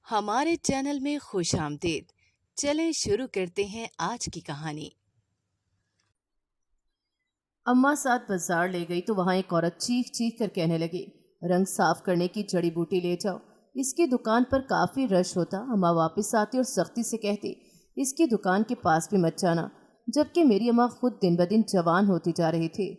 ہمارے چینل میں خوش آمدید۔ چلیں شروع کرتے ہیں آج کی کہانی۔ اماں ساتھ بازار لے گئی تو وہاں ایک عورت چیخ چیخ کر کہنے لگی، رنگ صاف کرنے کی جڑی بوٹی لے جاؤ، اس کی دکان پر کافی رش ہوتا۔ اماں واپس آتی اور سختی سے کہتی، اس کی دکان کے پاس بھی مت جانا، جبکہ میری اماں خود دن بدن جوان ہوتی جا رہی تھی۔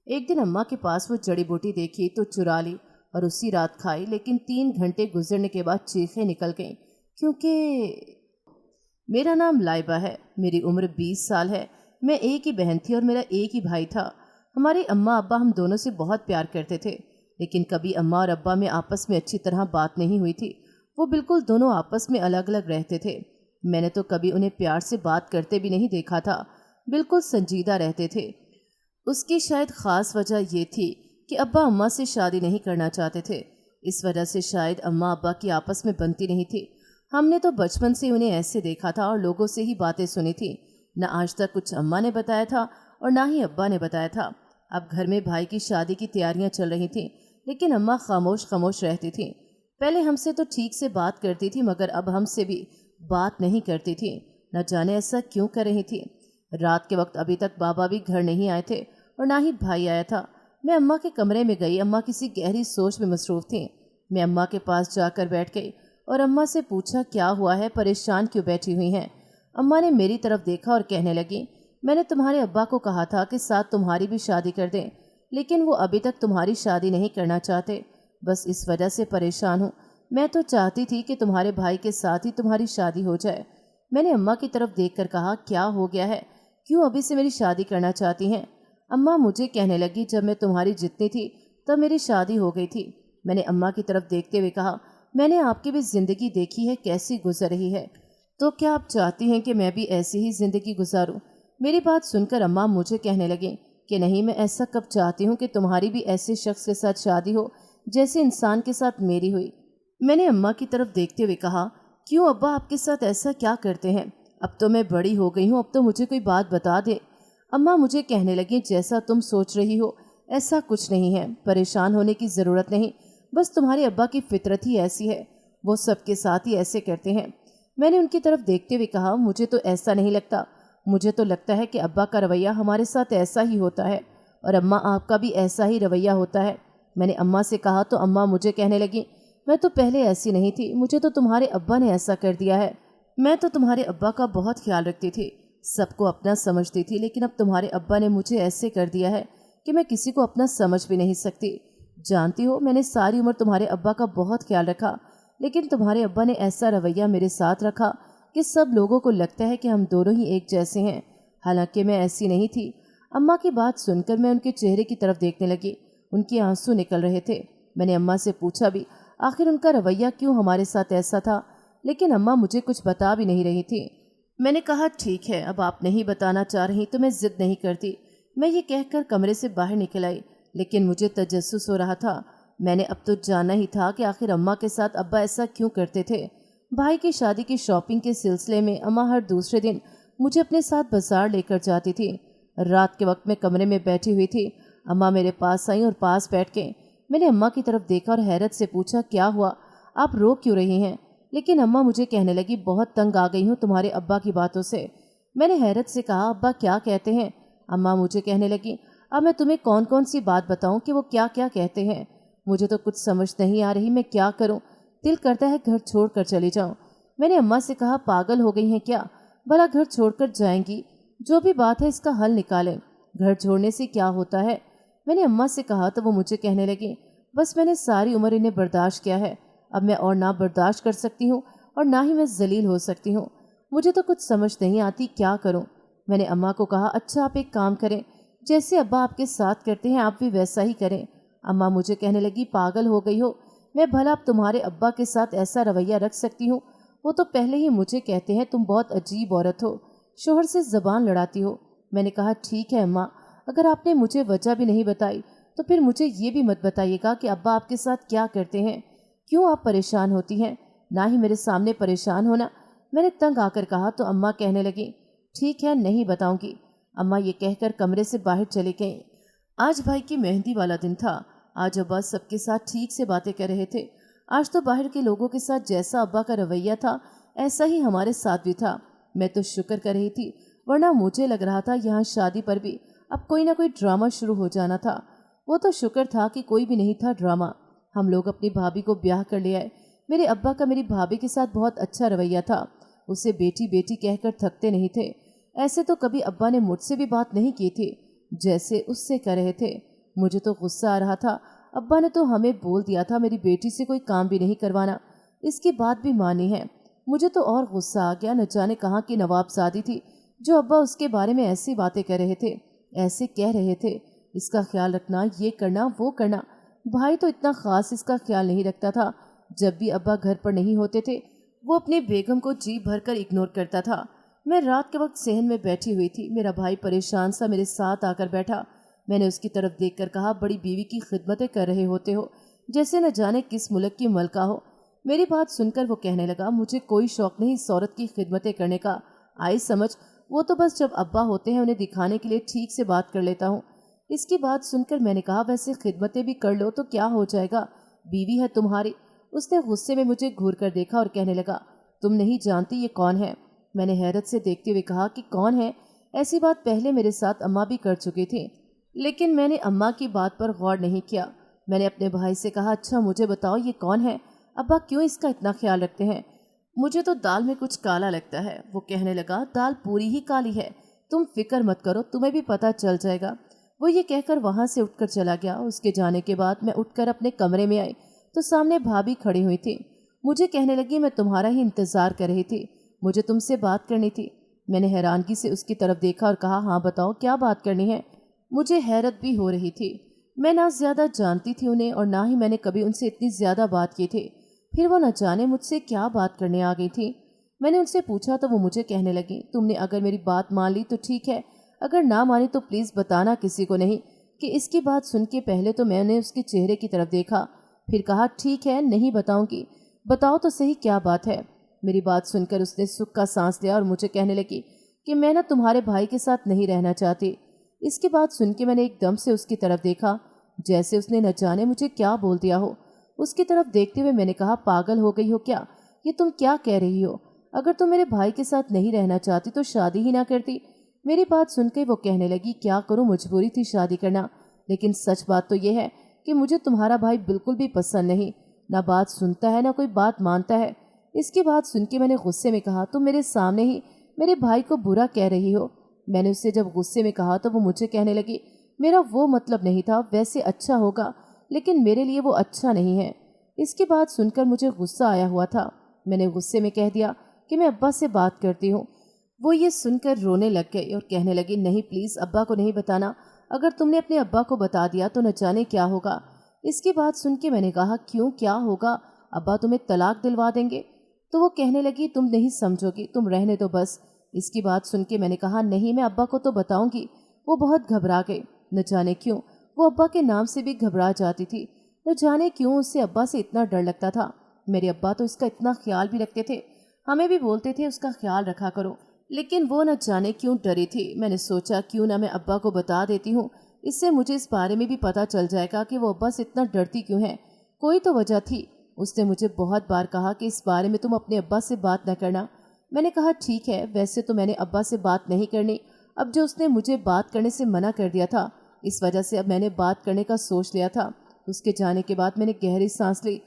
ایک دن اماں کے پاس وہ جڑی بوٹی دیکھی تو چرا لی اور اسی رات کھائی، لیکن 3 گھنٹے گزرنے کے بعد چیخیں نکل گئیں، کیونکہ میرا نام لائبہ ہے، میری عمر 20 سال ہے، میں ایک ہی بہن تھی اور میرا ایک ہی بھائی تھا۔ ہمارے اماں ابا ہم دونوں سے بہت پیار کرتے تھے، لیکن کبھی اماں اور ابا میں آپس میں اچھی طرح بات نہیں ہوئی تھی۔ وہ بالکل دونوں آپس میں الگ الگ رہتے تھے۔ میں نے تو کبھی انہیں پیار سے بات کرتے بھی نہیں دیکھا تھا، بالکل سنجیدہ رہتے تھے۔ اس کی شاید خاص وجہ یہ تھی کہ ابا اماں سے شادی نہیں کرنا چاہتے تھے، اس وجہ سے شاید اماں ابا کی آپس میں بنتی نہیں تھی۔ ہم نے تو بچپن سے انہیں ایسے دیکھا تھا اور لوگوں سے ہی باتیں سنی تھی، نہ آج تک کچھ اماں نے بتایا تھا اور نہ ہی ابا نے بتایا تھا۔ اب گھر میں بھائی کی شادی کی تیاریاں چل رہی تھیں، لیکن اماں خاموش خاموش رہتی تھیں۔ پہلے ہم سے تو ٹھیک سے بات کرتی تھی، مگر اب ہم سے بھی بات نہیں کرتی تھی، نہ جانے ایسا کیوں کر رہی تھی۔ رات کے وقت ابھی تک بابا بھی گھر نہیں آئے تھے اور نہ ہی بھائی آیا تھا۔ میں اماں کے کمرے میں گئی، اماں کسی گہری سوچ میں مصروف تھیں۔ میں اماں کے پاس جا کر بیٹھ گئی اور اماں سے پوچھا، کیا ہوا ہے، پریشان کیوں بیٹھی ہوئی ہیں؟ اماں نے میری طرف دیکھا اور کہنے لگی، میں نے تمہارے ابا کو کہا تھا کہ ساتھ تمہاری بھی شادی کر دیں، لیکن وہ ابھی تک تمہاری شادی نہیں کرنا چاہتے، بس اس وجہ سے پریشان ہوں۔ میں تو چاہتی تھی کہ تمہارے بھائی کے ساتھ ہی تمہاری شادی ہو جائے۔ میں نے اماں کی طرف دیکھ کر کہا، کیا ہو گیا ہے، کیوں ابھی سے میری شادی کرنا چاہتی ہیں؟ اماں مجھے کہنے لگی، جب میں تمہاری جتنی تھی تب میری شادی ہو گئی تھی۔ میں نے اماں کی طرف دیکھتے ہوئے کہا، میں نے آپ کی بھی زندگی دیکھی ہے کیسی گزر رہی ہے، تو کیا آپ چاہتی ہیں کہ میں بھی ایسی ہی زندگی گزاروں؟ میری بات سن کر اماں مجھے کہنے لگیں کہ نہیں، میں ایسا کب چاہتی ہوں کہ تمہاری بھی ایسے شخص کے ساتھ شادی ہو جیسے انسان کے ساتھ میری ہوئی۔ میں نے اماں کی طرف دیکھتے ہوئے کہا، کیوں ابا آپ کے ساتھ ایسا کیا کرتے ہیں؟ اب تو میں بڑی ہو گئی ہوں، اب تو مجھے کوئی بات بتا دے۔ اماں مجھے کہنے لگیں، جیسا تم سوچ رہی ہو ایسا کچھ نہیں ہے، پریشان ہونے کی ضرورت نہیں، بس تمہارے ابا کی فطرت ہی ایسی ہے، وہ سب کے ساتھ ہی ایسے کرتے ہیں۔ میں نے ان کی طرف دیکھتے ہوئے کہا، مجھے تو ایسا نہیں لگتا، مجھے تو لگتا ہے کہ ابا کا رویہ ہمارے ساتھ ایسا ہی ہوتا ہے اور اماں آپ کا بھی ایسا ہی رویہ ہوتا ہے۔ میں نے اماں سے کہا تو اماں مجھے کہنے لگیں، میں تو پہلے ایسی نہیں تھی، مجھے تو تمہارے ابا نے ایسا کر دیا ہے۔ میں تو تمہارے ابا کا بہت خیال رکھتی تھی، سب کو اپنا سمجھتی تھی، لیکن اب تمہارے ابا نے مجھے ایسے کر دیا ہے کہ میں کسی کو اپنا سمجھ بھی نہیں سکتی۔ جانتی ہو، میں نے ساری عمر تمہارے ابا کا بہت خیال رکھا، لیکن تمہارے ابا نے ایسا رویہ میرے ساتھ رکھا کہ سب لوگوں کو لگتا ہے کہ ہم دونوں ہی ایک جیسے ہیں، حالانکہ میں ایسی نہیں تھی۔ اماں کی بات سن کر میں ان کے چہرے کی طرف دیکھنے لگی، ان کے آنسو نکل رہے تھے۔ میں نے اماں سے پوچھا بھی، آخر ان کا رویہ کیوں ہمارے ساتھ ایسا تھا؟ لیکن اماں مجھے کچھ بتا بھی نہیں رہی تھی۔ میں نے کہا، ٹھیک ہے، اب آپ نہیں بتانا چاہ رہی تو میں ضد نہیں کرتی۔ میں یہ کہہ کر کمرے سے باہر نکل آئی، لیکن مجھے تجسس ہو رہا تھا۔ میں نے اب تو جاننا ہی تھا کہ آخر اماں کے ساتھ ابا ایسا کیوں کرتے تھے۔ بھائی کی شادی کی شاپنگ کے سلسلے میں اماں ہر دوسرے دن مجھے اپنے ساتھ بازار لے کر جاتی تھی۔ رات کے وقت میں کمرے میں بیٹھی ہوئی تھی، اماں میرے پاس آئیں اور پاس بیٹھ کے میں نے اماں کی طرف دیکھا اور حیرت سے پوچھا، کیا ہوا، آپ رو کیوں رہی ہیں؟ لیکن اماں مجھے کہنے لگی، بہت تنگ آ گئی ہوں تمہارے ابا کی باتوں سے۔ میں نے حیرت سے کہا، ابا کیا کہتے ہیں؟ اماں مجھے کہنے لگی، اب میں تمہیں کون کون سی بات بتاؤں کہ وہ کیا کیا کہتے ہیں؟ مجھے تو کچھ سمجھ نہیں آ رہی، میں کیا کروں، دل کرتا ہے گھر چھوڑ کر چلی جاؤں۔ میں نے اماں سے کہا، پاگل ہو گئی ہیں کیا، بھلا گھر چھوڑ کر جائیں گی؟ جو بھی بات ہے اس کا حل نکالیں، گھر چھوڑنے سے کیا ہوتا ہے؟ میں نے اماں سے کہا تو وہ مجھے کہنے لگی، بس میں نے ساری عمر انہیں برداشت کیا ہے، اب میں اور نہ برداشت کر سکتی ہوں اور نہ ہی میں ذلیل ہو سکتی ہوں، مجھے تو کچھ سمجھ نہیں آتی کیا کروں۔ میں نے اماں کو کہا، اچھا آپ ایک کام کریں، جیسے ابا آپ کے ساتھ کرتے ہیں آپ بھی ویسا ہی کریں۔ اماں مجھے کہنے لگی، پاگل ہو گئی ہو، میں بھلا اب تمہارے ابا کے ساتھ ایسا رویہ رکھ سکتی ہوں؟ وہ تو پہلے ہی مجھے کہتے ہیں تم بہت عجیب عورت ہو، شوہر سے زبان لڑاتی ہو۔ میں نے کہا، ٹھیک ہے اماں، اگر آپ نے مجھے وجہ بھی نہیں بتائی تو پھر مجھے یہ بھی مت بتائیے گا کہ ابا آپ کے ساتھ کیا کرتے ہیں، کیوں آپ پریشان ہوتی ہیں، نہ ہی میرے سامنے پریشان ہونا۔ میں نے تنگ آ کر کہا تو اماں کہنے لگی، ٹھیک ہے، نہیں بتاؤں گی۔ اماں یہ کہہ کر کمرے سے باہر چلے گئیں۔ آج بھائی کی مہندی والا دن تھا، آج ابا سب کے ساتھ ٹھیک سے باتیں کر رہے تھے۔ آج تو باہر کے لوگوں کے ساتھ جیسا ابا کا رویہ تھا ایسا ہی ہمارے ساتھ بھی تھا۔ میں تو شکر کر رہی تھی، ورنہ مجھے لگ رہا تھا یہاں شادی پر بھی اب کوئی نہ کوئی ڈرامہ شروع ہو جانا تھا۔ وہ تو شکر تھا کہ کوئی بھی نہیں تھا ڈرامہ۔ ہم لوگ اپنی بھابھی کو بیاہ کر لے آئے۔ میرے ابا کا میری بھابھی کے ساتھ بہت اچھا رویہ تھا، اسے بیٹی بیٹی کہہ کر تھکتے نہیں تھے۔ ایسے تو کبھی ابا نے مجھ سے بھی بات نہیں کی تھی جیسے اس سے کر رہے تھے۔ مجھے تو غصہ آ رہا تھا، ابا نے تو ہمیں بول دیا تھا میری بیٹی سے کوئی کام بھی نہیں کروانا، اس کی بات بھی مانی ہے۔ مجھے تو اور غصہ آ گیا، نہ جانے کہاں کی نواب زادی تھی جو ابا اس کے بارے میں ایسی باتیں کر رہے تھے، ایسے کہہ رہے تھے، اس کا خیال رکھنا، یہ کرنا وہ کرنا۔ بھائی تو اتنا خاص اس کا خیال نہیں رکھتا تھا۔ جب بھی ابا گھر پر نہیں ہوتے تھے وہ اپنی بیگم کو جی بھر کر اگنور کرتا تھا۔ میں رات کے وقت صحن میں بیٹھی ہوئی تھی، میرا بھائی پریشان سا میرے ساتھ آ کر بیٹھا۔ میں نے اس کی طرف دیکھ کر کہا، بڑی بیوی کی خدمتیں کر رہے ہوتے ہو جیسے نہ جانے کس ملک کی ملکہ ہو۔ میری بات سن کر وہ کہنے لگا، مجھے کوئی شوق نہیں اس عورت کی خدمتیں کرنے کا، آئی سمجھ، وہ تو بس جب ابا ہوتے ہیں انہیں دکھانے کے لیے ٹھیک سے بات کر لیتا ہوں۔ اس کی بات سن کر میں نے کہا، ویسے خدمتیں بھی کر لو تو کیا ہو جائے گا، بیوی ہے تمہاری۔ اس نے غصے میں مجھے گھور کر دیکھا اور کہنے لگا، تم نہیں جانتی یہ کون ہے؟ میں نے حیرت سے دیکھتے ہوئے کہا کہ کون ہے؟ ایسی بات پہلے میرے ساتھ اماں بھی کر چکی تھی، لیکن میں نے اماں کی بات پر غور نہیں کیا۔ میں نے اپنے بھائی سے کہا، اچھا مجھے بتاؤ یہ کون ہے؟ ابا کیوں اس کا اتنا خیال رکھتے ہیں؟ مجھے تو دال میں کچھ کالا لگتا ہے۔ وہ کہنے لگا، دال پوری ہی کالی ہے، تم فکر مت کرو، تمہیں بھی پتہ چل جائے گا۔ وہ یہ کہہ کر وہاں سے اٹھ کر چلا گیا۔ اس کے جانے کے بعد میں اٹھ کر اپنے کمرے میں آئی تو سامنے بھابھی کھڑی ہوئی تھی۔ مجھے کہنے لگی، میں تمہارا ہی انتظار کر رہی تھی، مجھے تم سے بات کرنی تھی۔ میں نے حیرانگی سے اس کی طرف دیکھا اور کہا، ہاں بتاؤ کیا بات کرنی ہے؟ مجھے حیرت بھی ہو رہی تھی، میں نہ زیادہ جانتی تھی انہیں اور نہ ہی میں نے کبھی ان سے اتنی زیادہ بات کی تھی، پھر وہ نہ جانے مجھ سے کیا بات کرنے آ گئی تھی۔ میں نے ان سے پوچھا تو وہ مجھے کہنے لگی، تم نے اگر میری بات مان لی تو ٹھیک ہے، اگر نہ مانی تو پلیز بتانا کسی کو نہیں۔ کہ اس کی بات سن کے پہلے تو میں نے اس کے چہرے کی طرف دیکھا، پھر کہا، ٹھیک ہے نہیں بتاؤں گی، بتاؤ تو صحیح کیا بات ہے۔ میری بات سن کر اس نے سکھ کا سانس لیا اور مجھے کہنے لگی کہ میں نہ تمہارے بھائی کے ساتھ نہیں رہنا چاہتی۔ اس کی بات سن کے میں نے ایک دم سے اس کی طرف دیکھا جیسے اس نے نہ جانے مجھے کیا بول دیا ہو۔ اس کی طرف دیکھتے ہوئے میں نے کہا، پاگل ہو گئی ہو کیا؟ یہ تم کیا کہہ رہی ہو؟ اگر تم میرے بھائی کے ساتھ نہیں رہنا چاہتی تو شادی ہی نہ کرتی۔ میری بات سن کے وہ کہنے لگی، کیا کروں، مجبوری تھی شادی کرنا، لیکن سچ بات تو یہ ہے کہ مجھے تمہارا بھائی بالکل بھی پسند نہیں، نہ بات سنتا ہے نہ کوئی بات مانتا ہے۔ اس کی بات سن کے میں نے غصے میں کہا، تم میرے سامنے ہی میرے بھائی کو برا کہہ رہی ہو۔ میں نے اس سے جب غصے میں کہا تو وہ مجھے کہنے لگی، میرا وہ مطلب نہیں تھا، ویسے اچھا ہوگا لیکن میرے لیے وہ اچھا نہیں ہے۔ اس کی بات سن کر مجھے غصہ آیا ہوا تھا، میں نے غصے میں کہہ دیا کہ میں ابا سے بات کرتی ہوں۔ وہ یہ سن کر رونے لگ گئی اور کہنے لگی، نہیں پلیز ابا کو نہیں بتانا، اگر تم نے اپنے ابا کو بتا دیا تو نہ جانے کیا ہوگا۔ اس کی بات سن کے میں نے کہا، کیوں کیا ہوگا؟ ابا تمہیں طلاق دلوا دیں گے۔ تو وہ کہنے لگی، تم نہیں سمجھو گی، تم رہنے دو بس۔ اس کی بات سن کے میں نے کہا، نہیں میں ابا کو تو بتاؤں گی۔ وہ بہت گھبرا گئے، نہ جانے کیوں وہ ابا کے نام سے بھی گھبرا جاتی تھی، نہ جانے کیوں اس سے ابا سے اتنا ڈر لگتا تھا۔ میرے ابا تو اس کا اتنا خیال بھی رکھتے تھے، ہمیں بھی بولتے تھے اس کا خیال رکھا کرو، لیکن وہ نہ جانے کیوں ڈری تھی۔ میں نے سوچا کیوں نہ میں ابا کو بتا دیتی ہوں، اس سے مجھے اس بارے میں بھی پتہ چل جائے گا کہ وہ ابا سے اتنا ڈرتی کیوں ہے، کوئی تو وجہ تھی۔ اس نے مجھے بہت بار کہا کہ اس بارے میں تم اپنے ابا سے بات نہ کرنا۔ میں نے کہا، ٹھیک ہے، ویسے تو میں نے ابا سے بات نہیں کرنی، اب جو اس نے مجھے بات کرنے سے منع کر دیا تھا اس وجہ سے اب میں نے بات کرنے کا سوچ لیا تھا۔ اس کے جانے کے بعد میں نے گہری سانس لی۔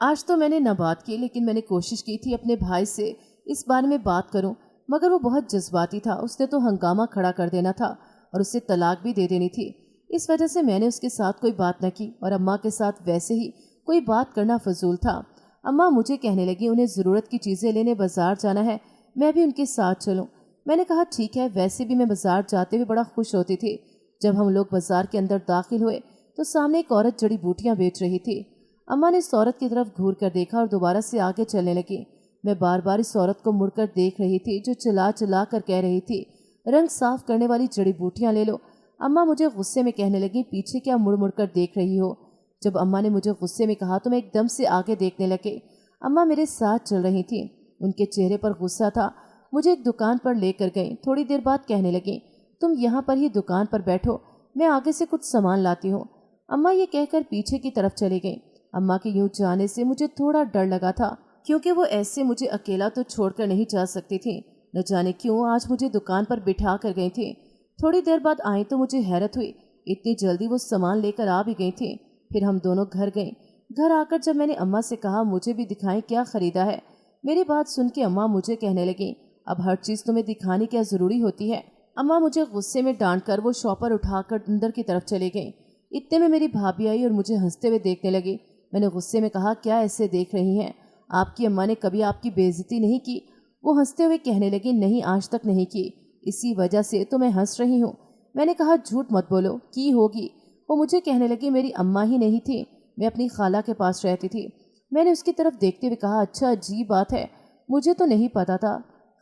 آج تو میں نے نہ بات کی، لیکن میں نے کوشش کی تھی اپنے بھائی سے اس بارے میں بات کروں، مگر وہ بہت جذباتی تھا، اس نے تو ہنگامہ کھڑا کر دینا تھا اور اسے طلاق بھی دے دینی تھی۔ اس وجہ سے میں نے اس کے ساتھ کوئی بات نہ کی اور اماں کے ساتھ ویسے ہی کوئی بات کرنا فضول تھا۔ اماں مجھے کہنے لگی، انہیں ضرورت کی چیزیں لینے بازار جانا ہے، میں بھی ان کے ساتھ چلوں۔ میں نے کہا، ٹھیک ہے، ویسے بھی میں بازار جاتے ہوئے بڑا خوش ہوتی تھی۔ جب ہم لوگ بازار کے اندر داخل ہوئے تو سامنے ایک عورت جڑی بوٹیاں بیچ رہی تھی۔ اماں نے اس عورت کی طرف گھور کر دیکھا اور دوبارہ سے آگے چلنے لگی۔ میں بار بار اس عورت کو مڑ کر دیکھ رہی تھی جو چلا چلا کر کہہ رہی تھی، رنگ صاف کرنے والی جڑی بوٹیاں لے لو۔ اماں مجھے غصے میں کہنے لگی، پیچھے کیا مڑ مڑ کر دیکھ رہی ہو؟ جب اماں نے مجھے غصے میں کہا تو میں ایک دم سے آگے دیکھنے لگے۔ اماں میرے ساتھ چل رہی تھیں، ان کے چہرے پر غصہ تھا۔ مجھے ایک دکان پر لے کر گئیں، تھوڑی دیر بعد کہنے لگیں، تم یہاں پر ہی دکان پر بیٹھو، میں آگے سے کچھ سامان لاتی ہوں۔ اماں یہ کہہ کر پیچھے کی طرف چلی گئیں۔ अम्मा के यूं जाने से मुझे थोड़ा डर लगा था, क्योंकि वो ऐसे मुझे अकेला तो छोड़कर नहीं जा सकती थी। न जाने क्यों आज मुझे दुकान पर बिठा कर गई थी। थोड़ी देर बाद आई तो मुझे हैरत हुई, इतनी जल्दी वो सामान लेकर आ भी गई थी। फिर हम दोनों घर गए। घर आकर जब मैंने अम्मा से कहा मुझे भी दिखाएं क्या खरीदा है, मेरी बात सुन के अम्मा मुझे कहने लगी, अब हर चीज़ तुम्हें दिखानी क्या ज़रूरी होती है। अम्मा मुझे गुस्से में डांट कर वो शॉपर उठाकर अंदर की तरफ चली गई। इतने में मेरी भाभी आई और मुझे हंसते हुए देखने लगी। मैंने गुस्से में कहा, क्या ऐसे देख रही हैं? आपकी अम्मा ने कभी आपकी बेइज्जती नहीं की? वो हंसते हुए कहने लगी, नहीं आज तक नहीं की, इसी वजह से तो मैं हंस रही हूँ। मैंने कहा, झूठ मत बोलो, की होगी। वो मुझे कहने लगी, मेरी अम्मा ही नहीं थी, मैं अपनी खाला के पास रहती थी। मैंने उसकी तरफ देखते हुए कहा, अच्छा अजीब बात है, मुझे तो नहीं पता था।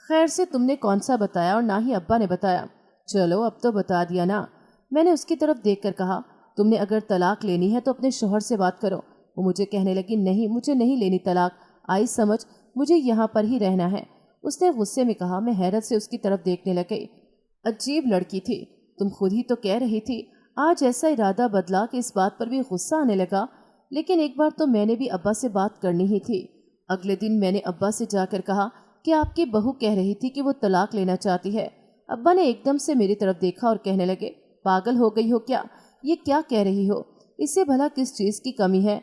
खैर से तुमने कौन सा बताया और ना ही अब्बा ने बताया। चलो अब तो बता दिया ना। मैंने उसकी तरफ देखकर कहा, तुमने अगर तलाक लेनी है तो अपने शौहर से बात करो। वो मुझे कहने लगी, नहीं मुझे नहीं लेनी तलाक, आई समझ, मुझे यहाँ पर ही रहना है। उसने गुस्से में कहा। मैं हैरत से उसकी तरफ देखने लग गई। अजीब लड़की थी, तुम खुद ही तो कह रही थी। आज ऐसा इरादा बदला कि इस बात पर भी गुस्सा आने लगा। लेकिन एक बार तो मैंने भी अब्बा से बात करनी ही थी। अगले दिन मैंने अब्बा से जाकर कहा कि आपकी बहू कह रही थी कि वो तलाक लेना चाहती है। अब्बा ने एकदम से मेरी तरफ देखा और कहने लगे, पागल हो गई हो क्या? ये क्या कह रही हो? इससे भला किस चीज़ की कमी है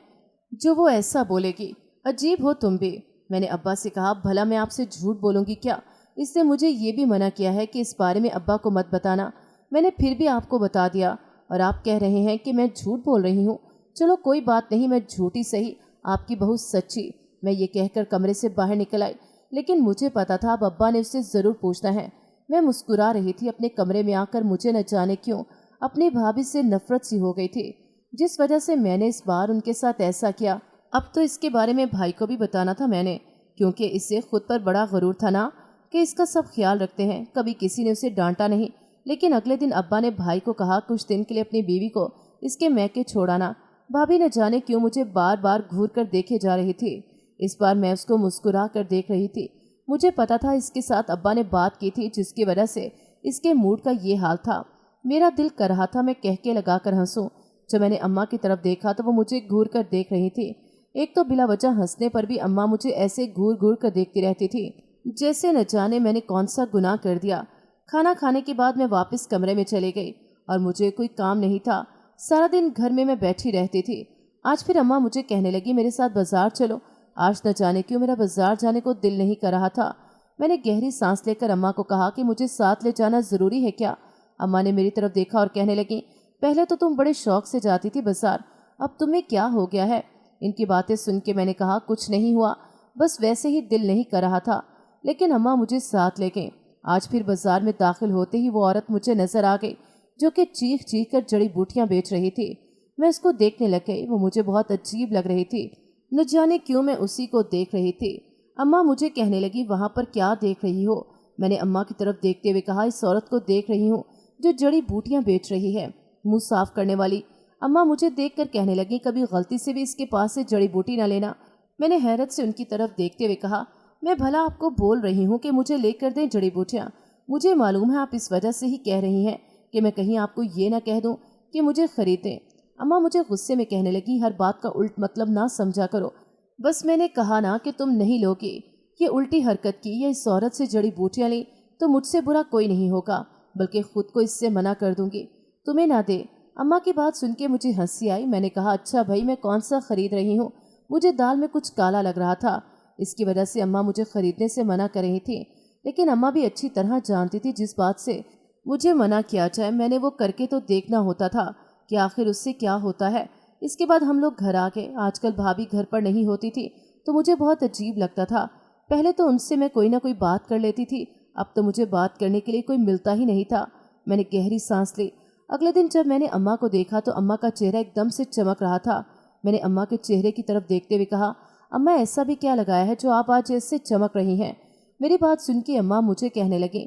जो वो ऐसा बोलेगी? अजीब हो तुम भी। मैंने अब्बा से कहा, भला मैं आपसे झूठ बोलूँगी क्या? इसने मुझे ये भी मना किया है कि इस बारे में अब्बा को मत बताना। मैंने फिर भी आपको बता दिया और आप कह रहे हैं कि मैं झूठ बोल रही हूँ। चलो कोई बात नहीं, मैं झूठी सही, आपकी बहू सच्ची। मैं ये कहकर कमरे से बाहर निकल आई, लेकिन मुझे पता था अब अब्बा ने उससे ज़रूर पूछना है। मैं मुस्कुरा रही थी। अपने कमरे में आकर मुझे न जाने क्यों अपनी भाभी से नफरत सी हो गई थी, जिस वजह से मैंने इस बार उनके साथ ऐसा किया। अब तो इसके बारे में भाई को भी बताना था मैंने, क्योंकि इससे खुद पर बड़ा गरूर था ना कि इसका सब ख्याल रखते हैं। कभी किसी ने उसे डांटा नहीं। लेकिन अगले दिन अब्बा ने भाई को कहा, कुछ दिन के लिए अपनी बीवी को इसके मैके छोड़ाना। भाभी न जाने क्यों मुझे बार बार घूर कर देखे जा रही थी। इस बार मैं उसको मुस्कुरा कर देख रही थी। मुझे पता था इसके साथ अब्बा ने बात की थी, जिसकी वजह से इसके मूड का ये हाल था। मेरा दिल कर रहा था मैं कह के लगा कर हंसूं। जब मैंने अम्मा की तरफ देखा तो वो मुझे घूर कर देख रही थी। एक तो बिला वजह हंसने पर भी अम्मा मुझे ऐसे घूर घूर कर देखती रहती थी, जैसे न जाने मैंने कौन सा गुनाह कर दिया। खाना खाने के बाद मैं वापस कमरे में चली गई और मुझे कोई काम नहीं था। सारा दिन घर में मैं बैठी रहती थी। आज फिर अम्मा मुझे कहने लगी, मेरे साथ बाजार चलो। आज न जाने क्यों मेरा बाजार जाने को दिल नहीं कर रहा था। मैंने गहरी सांस लेकर अम्मा को कहा कि मुझे साथ ले जाना ज़रूरी है क्या? अम्मा ने मेरी तरफ देखा और कहने लगी, पहले तो तुम बड़े शौक से जाती थी बाजार, अब तुम्हें क्या हो गया है? इनकी बातें सुन के मैंने कहा, कुछ नहीं हुआ, बस वैसे ही दिल नहीं कर रहा था। लेकिन अम्मा मुझे साथ ले गई। आज फिर बाजार में दाखिल होते ही वो औरत मुझे नजर आ गई, जो कि चीख चीख कर जड़ी बूटियाँ बेच रही थी। मैं उसको देखने लग गई। वो मुझे बहुत अजीब लग रही थी। न जाने क्यों मैं उसी को देख रही थी। अम्मा मुझे कहने लगी, वहाँ पर क्या देख रही हो? मैंने अम्मा की तरफ देखते हुए कहा, इस औरत को देख रही हूँ जो जड़ी बूटियाँ बेच रही है, मुंह साफ करने वाली। अम्मा मुझे देखकर कहने लगी, कभी गलती से भी इसके पास से जड़ी बूटी ना लेना। मैंने हैरत से उनकी तरफ देखते हुए कहा, मैं भला आपको बोल रही हूँ कि मुझे लेकर दें जड़ी बूटियाँ। मुझे मालूम है आप इस वजह से ही कह रही हैं कि मैं कहीं आपको ये ना कह दूँ कि मुझे खरीदें। अम्मा मुझे गुस्से में कहने लगी, हर बात का उल्ट मतलब ना समझा करो। बस मैंने कहा ना कि तुम नहीं लोगे। ये उल्टी हरकत की या इस औरत से जड़ी बूटियाँ ली तो मुझसे बुरा कोई नहीं होगा, बल्कि खुद को इससे मना कर दूंगी, तुम्हें ना दे। अम्मा की बात सुन के मुझे हंसी आई। मैंने कहा, अच्छा भाई, मैं कौन सा खरीद रही हूँ? मुझे दाल में कुछ काला लग रहा था, इसकी वजह से अम्मा मुझे खरीदने से मना कर रही थी। लेकिन अम्मा भी अच्छी तरह जानती थी जिस बात से मुझे मना किया जाए मैंने वो करके तो देखना होता था कि आखिर उससे क्या होता है। इसके बाद हम लोग घर आ गए। आजकल भाभी घर पर नहीं होती थी तो मुझे बहुत अजीब लगता था। पहले तो उनसे मैं कोई ना कोई बात कर लेती थी, अब तो मुझे बात करने के लिए कोई मिलता ही नहीं था। मैंने गहरी सांस ली। अगले दिन जब मैंने अम्मा को देखा तो अम्मा का चेहरा एकदम से चमक रहा था। मैंने अम्मा के चेहरे की तरफ देखते हुए कहा, अम्मा ऐसा भी क्या लगाया है जो आप आज ऐसे चमक रही हैं? मेरी बात सुन के अम्मा मुझे कहने लगी,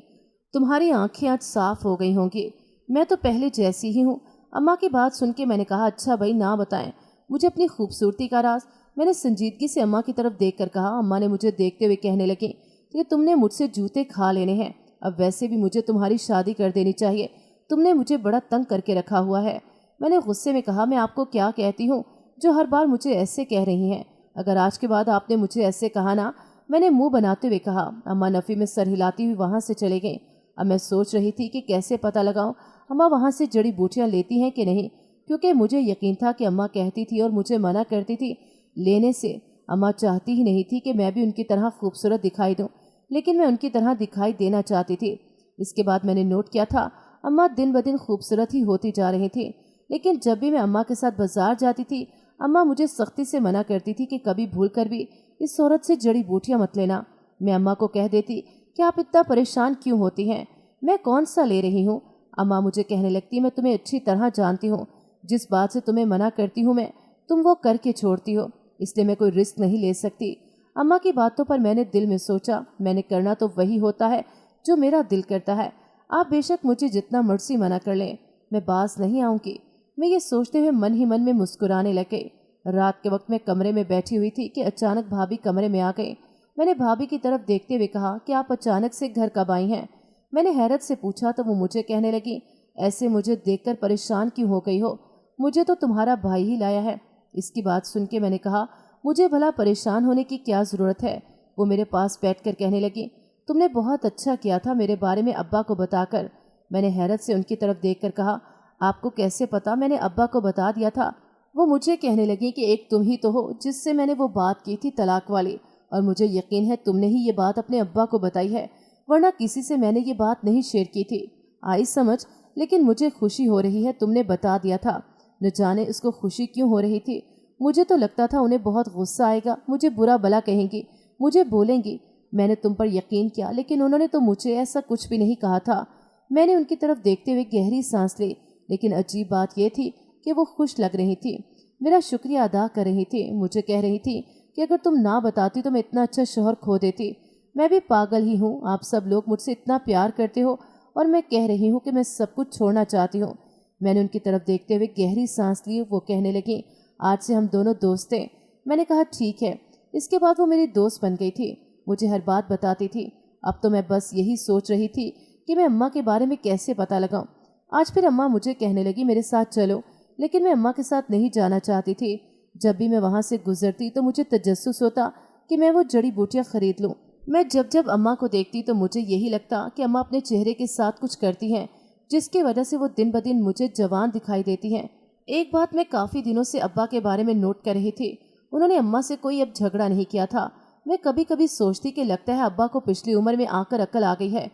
तुम्हारी आंखें आज साफ हो गई होंगी, मैं तो पहले जैसी ही हूँ। अम्मा की बात सुन के मैंने कहा, अच्छा भाई, ना बताएं मुझे अपनी खूबसूरती का राज। मैंने संजीदगी से अम्मा की तरफ देखकर कहा। अम्मा ने मुझे देखते हुए कहने लगी कि तुमने मुझसे जूते खा लेने हैं, अब वैसे भी मुझे तुम्हारी शादी कर देनी चाहिए, तुमने मुझे बड़ा तंग करके रखा हुआ है। मैंने गुस्से में कहा, मैं आपको क्या कहती हूँ जो हर बार मुझे ऐसे कह रही हैं। अगर आज के बाद आपने मुझे ऐसे कहा ना, मैंने मुंह बनाते हुए कहा। अम्मा नफ़ी में सर हिलाती हुई वहाँ से चले गई। अब मैं सोच रही थी कि कैसे पता लगाऊं अम्मा वहाँ से जड़ी बूटियाँ लेती हैं कि नहीं, क्योंकि मुझे यकीन था कि अम्मा कहती थी और मुझे मना करती थी लेने से। अम्मा चाहती ही नहीं थी कि मैं भी उनकी तरह खूबसूरत दिखाई दूं, लेकिन मैं उनकी तरह दिखाई देना चाहती थी। इसके बाद मैंने नोट किया था अम्मा दिन ब दिन खूबसूरत ही होती जा रही थी, लेकिन जब भी मैं अम्मा के साथ बाजार जाती थी अम्मा मुझे सख्ती से मना करती थी कि कभी भूल कर भी इस औरत से जड़ी बूटियाँ मत लेना। मैं अम्मा को कह देती कि आप इतना परेशान क्यों होती हैं, मैं कौन सा ले रही हूँ। अम्मा मुझे कहने लगती, मैं तुम्हें अच्छी तरह जानती हूँ, जिस बात से तुम्हें मना करती हूँ मैं, तुम वो करके छोड़ती हो, इसलिए मैं कोई रिस्क नहीं ले सकती। अम्मा की बातों पर मैंने दिल में सोचा, मैंने करना तो वही होता है जो मेरा दिल करता है। आप बेशक मुझे जितना मर्जी मना कर लें, मैं बाज नहीं आऊँगी। मैं ये सोचते हुए मन ही मन में मुस्कुराने लगे। रात के वक्त मैं कमरे में बैठी हुई थी कि अचानक भाभी कमरे में आ गई। मैंने भाभी की तरफ देखते हुए कहा कि आप अचानक से घर कब आई हैं। मैंने हैरत से पूछा तो वो मुझे कहने लगी, ऐसे मुझे देखकर परेशान क्यों हो गई हो, मुझे तो तुम्हारा भाई ही लाया है। इसकी बात सुन के मैंने कहा, मुझे भला परेशान होने की क्या ज़रूरत है। वो मेरे पास बैठकर कहने लगी, तुमने बहुत अच्छा किया था मेरे बारे में अब्बा को बताकर। मैंने हैरत से उनकी तरफ देखकर कहा, आपको कैसे पता मैंने अब्बा को बता दिया था। वो मुझे कहने लगी कि एक तुम ही तो हो जिससे मैंने वो बात की थी तलाक वाली, और मुझे यकीन है तुमने ही ये बात अपने अब्बा को बताई है, वरना किसी से मैंने ये बात नहीं शेयर की थी। आई समझ, लेकिन मुझे खुशी हो रही है तुमने बता दिया था। न जाने उसको खुशी क्यों हो रही थी, मुझे तो लगता था उन्हें बहुत गुस्सा आएगा, मुझे बुरा भला कहेंगी, मुझे बोलेंगी। मैंने तुम पर यकीन किया, लेकिन उन्होंने तो मुझे ऐसा कुछ भी नहीं कहा था। मैंने उनकी तरफ देखते हुए गहरी सांस ली, लेकिन अजीब बात यह थी कि वो खुश लग रही थी, मेरा शुक्रिया अदा कर रही थी। मुझे कह रही थी कि अगर तुम ना बताती तो मैं इतना अच्छा शौहर खो देती। मैं भी पागल ही हूँ, आप सब लोग मुझसे इतना प्यार करते हो और मैं कह रही हूँ कि मैं सब कुछ छोड़ना चाहती हूँ। मैंने उनकी तरफ देखते हुए गहरी सांस ली। वो कहने लगी, आज से हम दोनों दोस्त हैं। मैंने कहा ठीक है। इसके बाद वो मेरी दोस्त बन गई थी, मुझे हर बात बताती थी। अब तो मैं बस यही सोच रही थी कि मैं अम्मा के बारे में कैसे पता लगाऊं। आज फिर अम्मा मुझे कहने लगी मेरे साथ चलो, लेकिन मैं अम्मा के साथ नहीं जाना चाहती थी। जब भी मैं वहाँ से गुजरती तो मुझे तजस्सुस होता कि मैं वो जड़ी बूटियाँ खरीद लूँ। मैं जब जब अम्मा को देखती तो मुझे यही लगता कि अम्मा अपने चेहरे के साथ कुछ करती हैं, जिसकी वजह से वो दिन ब दिन मुझे जवान दिखाई देती हैं। एक बात मैं काफ़ी दिनों से अब्बा के बारे में नोट कर रही थी, उन्होंने अम्मा से कोई अब झगड़ा नहीं किया था। मैं कभी कभी सोचती कि लगता है अब्बा को पिछली उम्र में आकर अकल आ गई है,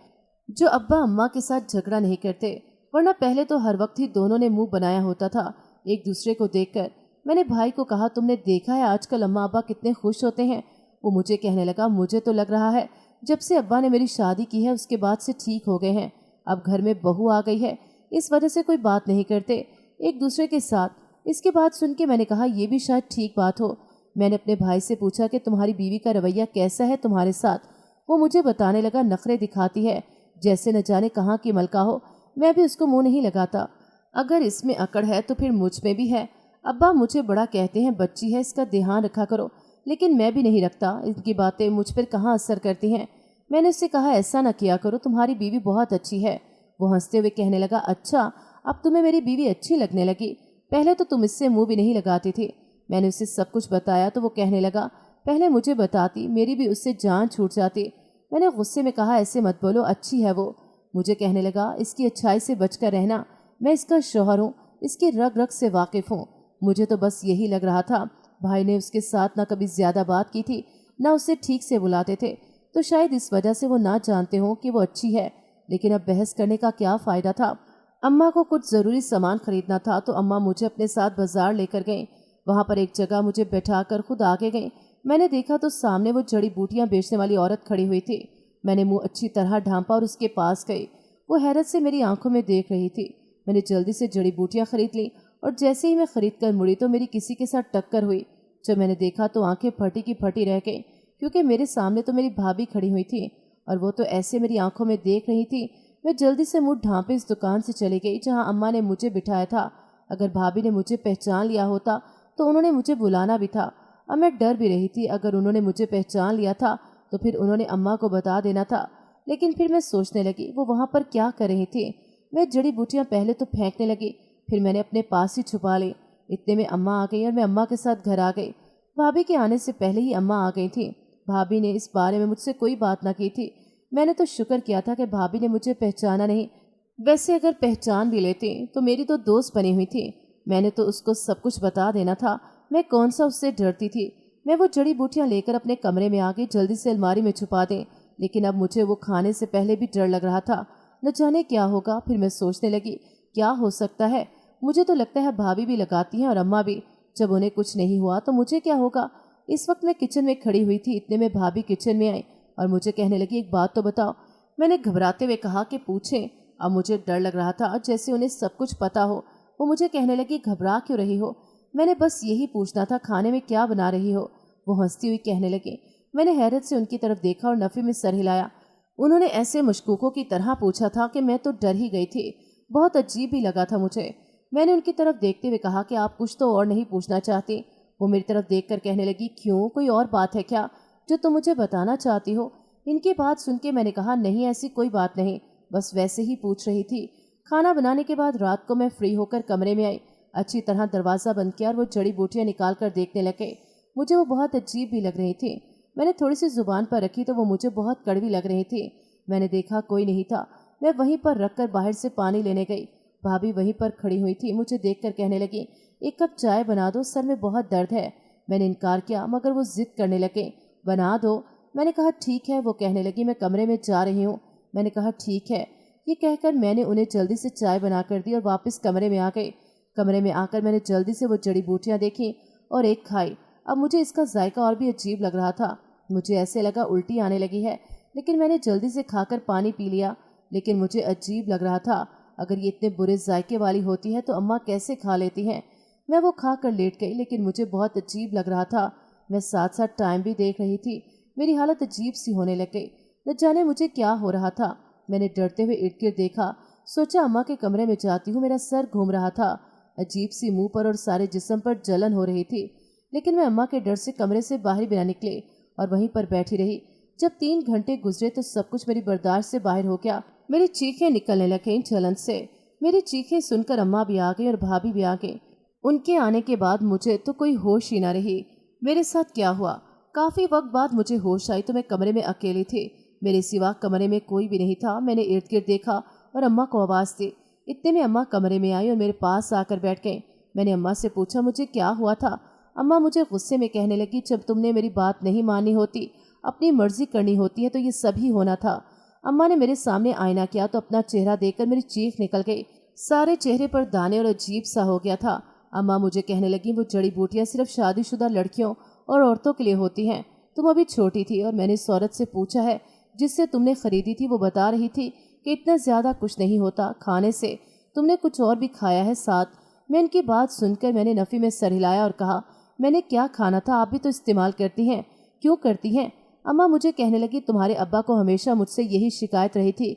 जो अब्बा अम्मा के साथ झगड़ा नहीं करते, वरना पहले तो हर वक्त ही दोनों ने मुंह बनाया होता था एक दूसरे को देखकर। मैंने भाई को कहा, तुमने देखा है आजकल अम्मा अब्बा कितने खुश होते हैं। वो मुझे कहने लगा, मुझे तो लग रहा है जब से अब्बा ने मेरी शादी की है उसके बाद से ठीक हो गए हैं। अब घर में बहू आ गई है, इस वजह से कोई बात नहीं करते एक दूसरे के साथ। इसके बाद सुन के मैंने कहा, यह भी शायद ठीक बात हो। मैंने अपने भाई से पूछा कि तुम्हारी बीवी का रवैया कैसा है तुम्हारे साथ। वो मुझे बताने लगा, नखरे दिखाती है जैसे न जाने कहाँ की मलका हो। मैं भी उसको मुंह नहीं लगाता, अगर इसमें अकड़ है तो फिर मुझ में भी है। अब्बा मुझे बड़ा कहते हैं बच्ची है, इसका ध्यान रखा करो, लेकिन मैं भी नहीं रखता। इनकी बातें मुझ पर कहाँ असर करती हैं। मैंने उससे कहा, ऐसा ना किया करो, तुम्हारी बीवी बहुत अच्छी है। वो हंसते हुए कहने लगा, अच्छा अब तुम्हें मेरी बीवी अच्छी लगने लगी, पहले तो तुम इससे मुंह भी नहीं लगाती थी। मैंने उसे सब कुछ बताया तो वो कहने लगा, पहले मुझे बताती मेरी भी उससे जान छूट जाती। मैंने गुस्से में कहा, ऐसे मत बोलो, अच्छी है वो। मुझे कहने लगा, इसकी अच्छाई से बचकर रहना, मैं इसका शौहर हूँ, इसकी रग रग से वाकिफ़ हूँ। मुझे तो बस यही लग रहा था। भाई ने उसके साथ ना कभी ज़्यादा बात की थी, ना उसे ठीक से बुलाते थे, तो शायद इस वजह से वो ना जानते हों कि वो अच्छी है। लेकिन अब बहस करने का क्या फ़ायदा था। अम्मा को कुछ ज़रूरी सामान खरीदना था तो अम्मा मुझे अपने साथ बाजार लेकर गईं। वहाँ पर एक जगह मुझे बैठाकर खुद आगे गईं। मैंने देखा तो सामने वो जड़ी बूटियाँ बेचने वाली औरत खड़ी हुई थी। मैंने मुंह अच्छी तरह ढांपा और उसके पास गई। वो हैरत से मेरी आंखों में देख रही थी। मैंने जल्दी से जड़ी बूटियाँ खरीद ली और जैसे ही मैं खरीद कर मुड़ी तो मेरी किसी के साथ टक्कर हुई। जब मैंने देखा तो आंखें फटी की फटी रह गई, क्योंकि मेरे सामने तो मेरी भाभी खड़ी हुई थी और वो तो ऐसे मेरी आंखों में देख रही थी। मैं जल्दी से मुंह ढांपे इस दुकान से चली गई जहां अम्मा ने मुझे बिठाया था। अगर भाभी ने मुझे पहचान लिया होता तो उन्होंने मुझे बुलाना भी था। अब मैं डर भी रही थी, अगर उन्होंने मुझे पहचान लिया था तो फिर उन्होंने अम्मा को बता देना था। लेकिन फिर मैं सोचने लगी, वो वहाँ पर क्या कर रही थी। मैं जड़ी बूटियाँ पहले तो फेंकने लगी, फिर मैंने अपने पास ही छुपा ली। इतने में अम्मा आ गई और मैं अम्मा के साथ घर आ गई। भाभी के आने से पहले ही अम्मा आ गई थी। भाभी ने इस बारे में मुझसे कोई बात ना की थी। मैंने तो शुक्र किया था कि भाभी ने मुझे पहचाना नहीं। वैसे अगर पहचान भी लेते तो मेरी तो दोस्त बनी हुई थी। मैंने तो उसको सब कुछ बता देना था। मैं कौन सा उससे डरती थी। मैं वो जड़ी बूटियाँ लेकर अपने कमरे में आ गई, जल्दी से अलमारी में छुपा दें। लेकिन अब मुझे वो खाने से पहले भी डर लग रहा था, न जाने क्या होगा। फिर मैं सोचने लगी क्या हो सकता है। मुझे तो लगता है भाभी भी लगाती हैं और अम्मा भी। जब उन्हें कुछ नहीं हुआ तो मुझे क्या होगा। इस वक्त मैं किचन में खड़ी हुई थी, इतने में भाभी किचन में आई और मुझे कहने लगी एक बात तो बताओ। मैंने घबराते हुए कहा कि पूछें। अब मुझे डर लग रहा था जैसे उन्हें सब कुछ पता हो। वो मुझे कहने लगी घबरा क्यों रही हो। मैंने बस यही पूछना था खाने में क्या बना रही हो। वो हंसती हुई कहने लगी। मैंने हैरत से उनकी तरफ देखा और नफ़ी में सर हिलाया। उन्होंने ऐसे मशकूकों की तरह पूछा था कि मैं तो डर ही गई थी। बहुत अजीब भी लगा था मुझे। मैंने उनकी तरफ देखते हुए कहा कि आप कुछ तो और नहीं पूछना चाहती। वो मेरी तरफ देखकर कहने लगी क्यों, कोई और बात है क्या जो तुम मुझे बताना चाहती हो। इनकी बात सुन के मैंने कहा नहीं, ऐसी कोई बात नहीं, बस वैसे ही पूछ रही थी। खाना बनाने के बाद रात को मैं फ्री होकर कमरे में आई, अच्छी तरह दरवाज़ा बंद किया और वो जड़ी बूटियाँ निकाल कर देखने लगे। मुझे वो बहुत अजीब भी लग रही थी। मैंने थोड़ी सी ज़ुबान पर रखी तो वो मुझे बहुत कड़वी लग रही थी। मैंने देखा कोई नहीं था। मैं वहीं पर रखकर बाहर से पानी लेने गई। भाभी वहीं पर खड़ी हुई थी। मुझे देखकर कहने लगी एक कप चाय बना दो, सर में बहुत दर्द है। मैंने इनकार किया मगर वो जिद करने लगे बना दो। मैंने कहा ठीक है। वो कहने लगी मैं कमरे में जा रही हूँ। मैंने कहा ठीक है। ये कहकर मैंने उन्हें जल्दी से चाय बना कर दी और वापस कमरे में आ गई। कमरे में आकर मैंने जल्दी से वो जड़ी बूटियाँ देखी और एक खाई। अब मुझे इसका जायका और भी अजीब लग रहा था। मुझे ऐसे लगा उल्टी आने लगी है, लेकिन मैंने जल्दी से खाकर पानी पी लिया। लेकिन मुझे अजीब लग रहा था, अगर ये इतने बुरे जायके वाली होती है तो अम्मा कैसे खा लेती हैं। मैं वो खा कर लेट गई, लेकिन मुझे बहुत अजीब लग रहा था। मैं साथ साथ टाइम भी देख रही थी। मेरी हालत अजीब सी होने लग गई। न जाने मुझे क्या हो रहा था। मैंने डरते हुए इर्द गिर्द देखा, सोचा अम्मा के कमरे में जाती हूँ। मेरा सर घूम रहा था, अजीब सी मुंह पर और सारे जिस्म पर जलन हो रही थी। लेकिन मैं अम्मा के डर से कमरे से बाहर बिना निकले और वहीं पर बैठी रही। जब 3 घंटे गुजरे तो सब कुछ मेरी बर्दाश्त से बाहर हो गया। मेरी चीखें निकलने लगीं जलन से। मेरी चीखें सुनकर अम्मा भी आ गई और भाभी भी आ गई। उनके आने के बाद मुझे तो कोई होश ही ना रही। मेरे साथ क्या हुआ। काफ़ी वक्त बाद मुझे होश आई तो मैं कमरे में अकेली थी। मेरे सिवा कमरे में कोई भी नहीं था। मैंने इर्द गिर्द देखा और अम्मा को आवाज़ दी। इतने में अम्मा कमरे में आई और मेरे पास आकर बैठ गई। मैंने अम्मा से पूछा मुझे क्या हुआ था। अम्मा मुझे गुस्से में कहने लगी जब तुमने मेरी बात नहीं मानी होती, अपनी मर्जी करनी होती है तो ये सभी होना था। अम्मा ने मेरे सामने आईना किया तो अपना चेहरा देखकर मेरी चीख निकल गई। सारे चेहरे पर दाने और अजीब सा हो गया था। अम्मा मुझे कहने लगी वो जड़ी बूटियाँ सिर्फ शादीशुदा लड़कियों और औरतों के लिए होती हैं। तुम अभी छोटी थी और मैंने इस औरत से पूछा है जिससे तुमने खरीदी थी। वो बता रही थी कि इतना ज़्यादा कुछ नहीं होता खाने से, तुमने कुछ और भी खाया है साथ। मैं इनकी बात सुनकर मैंने नफ़ी में सर हिलाया और कहा मैंने क्या खाना था, आप भी तो इस्तेमाल करती हैं। क्यों करती हैं। अम्मा मुझे कहने लगी तुम्हारे अब्बा को हमेशा मुझसे यही शिकायत रही थी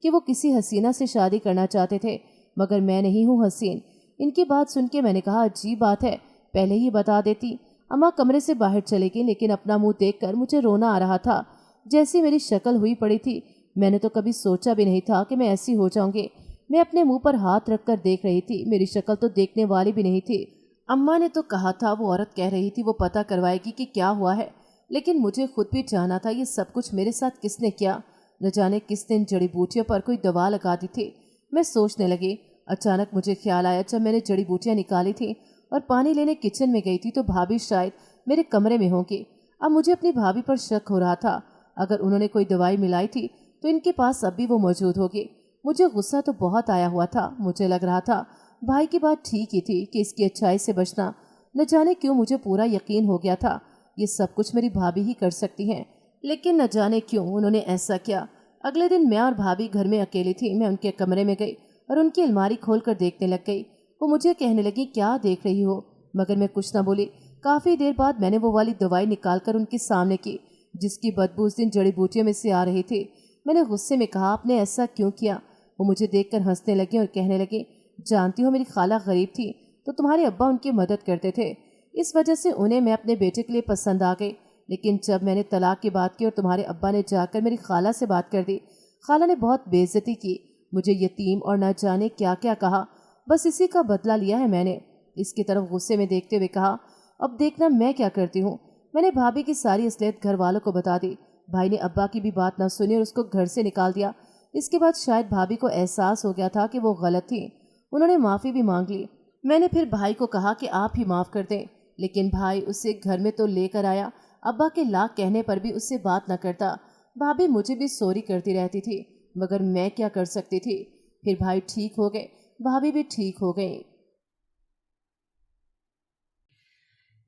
कि वो किसी हसीना से शादी करना चाहते थे, मगर मैं नहीं हूँ हसीन। इनकी बात सुन के मैंने कहा अजीब बात है, पहले ही बता देती। अम्मा कमरे से बाहर चली गई, लेकिन अपना मुंह देखकर मुझे रोना आ रहा था। जैसी मेरी शक्ल हुई पड़ी थी, मैंने तो कभी सोचा भी नहीं था कि मैं ऐसी हो जाऊंगी। मैं अपने मुंह पर हाथ रखकर देख रही थी। मेरी शक्ल तो देखने वाली भी नहीं थी। अम्मा ने तो कहा था, वो औरत कह रही थी वो पता करवाएगी कि क्या हुआ है, लेकिन मुझे खुद भी जानना था ये सब कुछ मेरे साथ किसने किया। न जाने किस दिन जड़ी बूटियों पर कोई दवा लगा दी थी। मैं सोचने लगी। अचानक मुझे ख्याल आया जब मैंने जड़ी बूटियाँ निकाली थी और पानी लेने किचन में गई थी तो भाभी शायद मेरे कमरे में होंगी। अब मुझे अपनी भाभी पर शक हो रहा था। अगर उन्होंने कोई दवाई मिलाई थी तो इनके पास अब भी वो मौजूद होगी। मुझे गुस्सा तो बहुत आया हुआ था। मुझे लग रहा था भाई की बात ठीक ही थी कि इसकी अच्छाई से बचना। न जाने क्यों मुझे पूरा यकीन हो गया था ये सब कुछ मेरी भाभी ही कर सकती हैं, लेकिन न जाने क्यों उन्होंने ऐसा किया। अगले दिन मैं और भाभी घर में अकेली थी। मैं उनके कमरे में गई और उनकी अलमारी खोलकर देखने लग गई। वो मुझे कहने लगी क्या देख रही हो, मगर मैं कुछ ना बोली। काफ़ी देर बाद मैंने वो वाली दवाई निकालकर उनके सामने की जिसकी बदबू उस दिन जड़ी बूटियों में से आ रही थी। मैंने गुस्से में कहा आपने ऐसा क्यों किया। वो मुझे देखकर हंसने लगी और कहने लगी जानती हो मेरी खाला गरीब थी तो तुम्हारे अब्बा उनकी मदद करते थे, इस वजह से उन्हें मैं अपने बेटे के लिए पसंद आ गई। लेकिन जब मैंने तलाक की बात की और तुम्हारे अब्बा ने जाकर मेरी खाला से बात कर दी, खाला ने बहुत बेइज्जती की, मुझे यतीम और न जाने क्या क्या कहा। बस इसी का बदला लिया है मैंने। اس کی طرف غصے میں دیکھتے ہوئے کہا، اب دیکھنا میں کیا کرتی ہوں۔ میں نے بھابھی کی ساری اصلیت گھر والوں کو بتا دی۔ بھائی نے ابا کی بھی بات نہ سنی اور اس کو گھر سے نکال دیا۔ اس کے بعد شاید بھابھی کو احساس ہو گیا تھا کہ وہ غلط تھی۔ انہوں نے معافی بھی مانگ لی۔ میں نے پھر بھائی کو کہا کہ آپ ہی معاف کر دیں، لیکن بھائی اسے گھر میں تو لے کر آیا، ابا کے لاکھ کہنے پر بھی اس سے بات نہ کرتا۔ بھابھی مجھے بھی سوری کرتی رہتی تھی، مگر میں کیا کر سکتی تھی۔ پھر بھائی ٹھیک ہو گئے، بھابھی بھی ٹھیک ہو گئی۔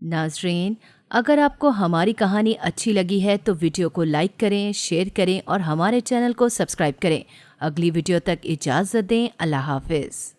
ناظرین، اگر آپ کو ہماری کہانی اچھی لگی ہے تو ویڈیو کو لائک کریں، شیئر کریں اور ہمارے چینل کو سبسکرائب کریں۔ اگلی ویڈیو تک اجازت دیں۔ اللہ حافظ۔